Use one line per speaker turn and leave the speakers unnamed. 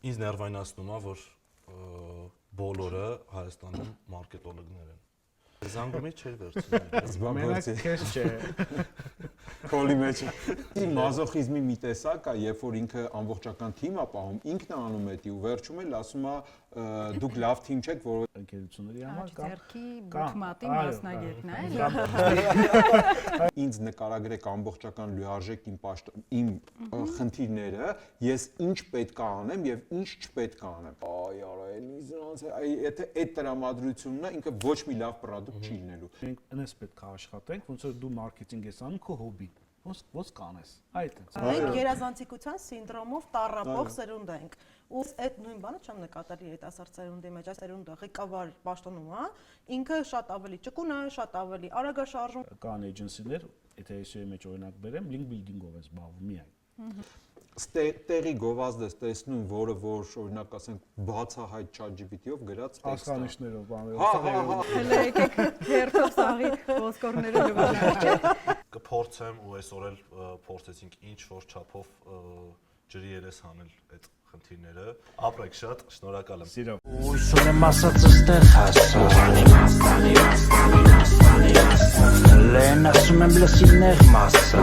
Ինձ ներվայնացնում է, որ բոլորը Հայաստանում մարքետոլոգներ են։ Զանգումի չէր վերցնում։
Մենակ քեզ չէ։
Քոլի մեջ։ Իմ մազոխիզմի մի տեսակ է, երբ որ ինքը ամբողջական թիմ է պահում, ինքն է անում էդի ու վերջում էլ ասում է դուք լավ թիմ չեք, որ
ընկերությունների համար
Ձերքի բութմատի մասնագետն է։
ինձ նկարագրեք ամբողջական լիարժեք իմ խնդիրները, ես ինչ պետք է անեմ եւ ինչ չպետք է անեմ։ Այ արա, էլի եթե այդ տրամադրությունն է, ինքը ոչ մի լավ պրոդուկտ չի լինելու։
Մենք այնպես պետք է աշխատենք, ոնց որ դու մարքեթինգ ես անում քո հոբին։ Ոնց կանես։ Այդ է։
Մենք երազանցիկության սինդրոմով տառապող սերունդ ենք։ Ու այդ նույն բանը չեմ նկատել երիտասարդ սերունդի մեջ, այս սերունդը ղեկավար պաշտոնում է, ինքը շատ ավելի ճկուն է, շատ ավելի արագ է շարժում։
Կան էջենսիներ, եթե SEO-ի մեջ օրինակ բերեմ, link building-ով ես զբաղվում միայն։
Տեղի գովազդ ես տեսնում, որը որ օրինակ ասենք բացահայտ ChatGPT-ով գրած տեքստ է։
Ասխանիշներով,
բաներով։
Հələ եկեք հերթով սաղի ոսկորները լվանք։
Կփորձեմ ու այսօր էլ փորձեցինք ինչ որ չափով ջրի երես հանել այդ խնդիրները։ Ապրեք շատ, շնորհակալ եմ։
Սիրով։
Ույսուն եմ ասած ստեղ հասա Լեն ասում եմ լսի նեղ մասա